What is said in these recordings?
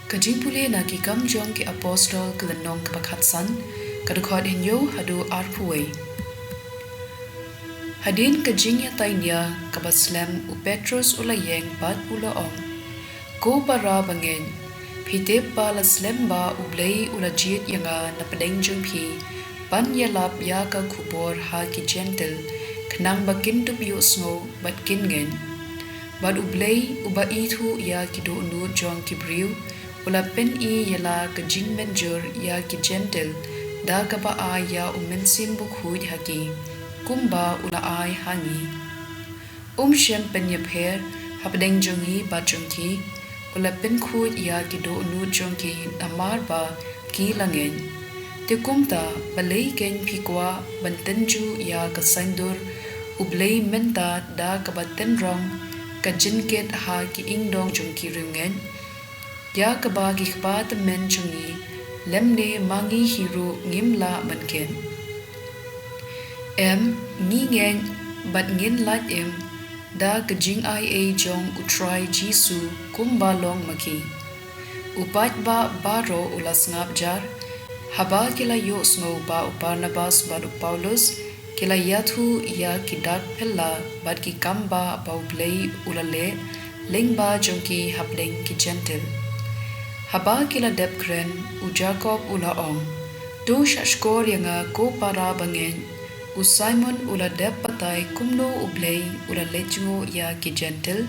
Kajingpule na ki kam jong ki apostol kelenong kepakatsan kadukot hinyo hadu arpuwe. Hadin kajingya tainya kabaslem u Petrus ulayeng bat ulaong. Ko para bangen pitip ba laslem ba u Blei ulajit yanga napadeng jungpi ban yalap ya ka kubor ha ki gentle kenang bakin tup yu sngo bat kingen. Bat u Blei uba itu ya ki do nu jong ki briu ula pen i yala kajing menjur ya ki gentle da kaba a ya umensim bukhuj haki kumba ula ai hangi. Shem pen yapher hapdeng jongi ba jongki ula pen khuj ya ki do nu jongki amar ba ki langen. Te kumta balei ken pikwa bantenju ya ka sandur u Blei menta da kaba tenrong ka jinket ha ki ingdong jongki rungen. Ya kaba ki khpa te men jungi lemne mangi hiru ngimla manken. Ngi ngen bat ngin lat da kajing ai a jong utrai jisu kumba long maki. Upat ba baro ulas ngap jar haba kila yo sngo ba Barnabas ba Paulus kila yathu ya kidak pella bat ki kamba ba Blei ulale lengba jongki hapdeng ki gentle. Haba kila depkren u Jacob ula ong. Do shashkor yanga ko para bangen. U Simon ula dep patay kumno u Blei ula lejungo ya ki gentle.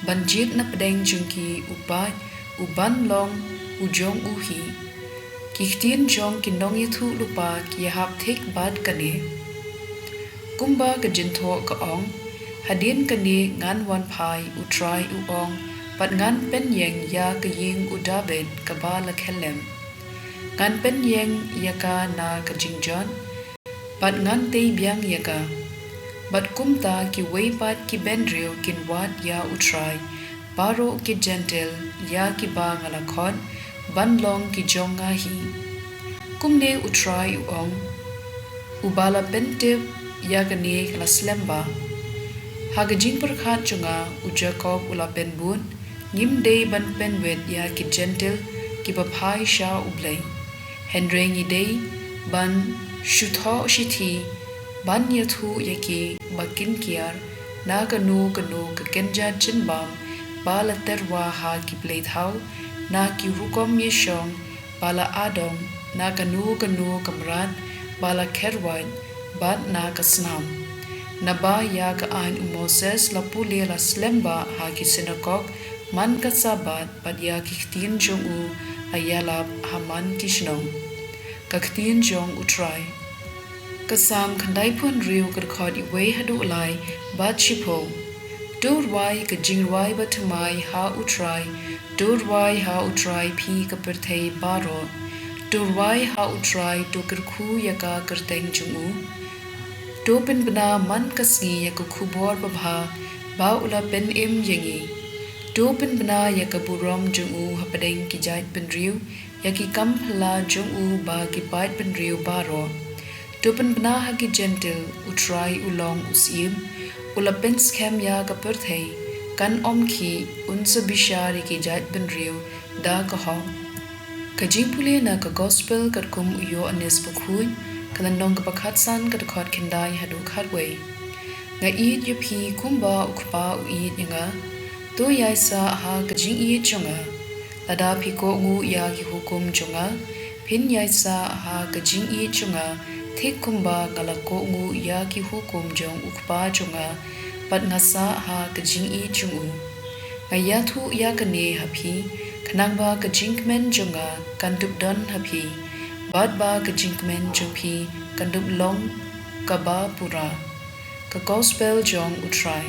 Banjit na pedeng jungki upat u ban long u jong uhi. Ktien jong kinong yathu lupa ki yahap thik bad kane. Kumba ka jintho ka ong. Hadin kane ngan wan pai u try u ong. Pat ngan pen yeng ya ka ying u David ka ba la khelem. Ngan pen yeng ya ka na ka jingjon. Pat ngan tei biang ya ka. Bat kumta ki weipat ki bendrio kin wat ya u try. Baro ki gentle ya ki ba ngalakon. Banlong ki jonga hi. Kumne u try u ong. Ubala pentip ya ka ne la slemba. Haga jing perkhat junga u Jacob ula pen bun. Ngim day ban penwet ya ki gentle ki bapai sha u Blei. Hendrengi day ban shutho shithi ban yathu yaki bakin kiar na kanu ka kenja jinbam bala terwa ha ki Blei thau na ki rukom yeshong bala adom na kanu kamrat bala kerwad bat na ka snam. Naba ya ka ain Moses la pule la slemba ha ki sinagog man ka sabat pat ya ki ktien jong u ayalap haman kishnong. Ka ktien jong u try. Kasam kandai pun riu kadkot iwe hadu ulai bat shipo. Dur wai ka jingwai batumai ha u try. Dur wai ha u try pi ka perthei baro. Dur wai ha u try to kerku ya ka kerteng jong u. Dopen bena man kasngi ya ka kubor babha ba ula pen yengi. Dopen bena ya ka burom jong u hapadeng ki jait penriu ya ki kampla jong u ba ki bait penriu baro. Dopen bena ha ki gentle u try ulong usim ula pen skem ya ka perthei kan omki unsa bishari ki jait penriu da ka ho. Kajingpule na ka gospel kum uyo anes bakhuy kalandong kapakhatsan kadakot kindai hadu khatway. Nga iit yupi kumba ukpa uit nga to yaisa ha kajing iit chunga. Lada piko ngu ya ki hukum chunga. Pin yaisa ha kajing iit chunga. Thik kumba galako ngu ya ki hukum jong ukpa chunga. Pat ngasa ha kajing iit chungu. Nga yathu ya kane hapi. Kanang ba kajing men chunga kandup don hapi. Bad ba kajingmen jumpi kandup long kaba pura ka gospel jong utrai.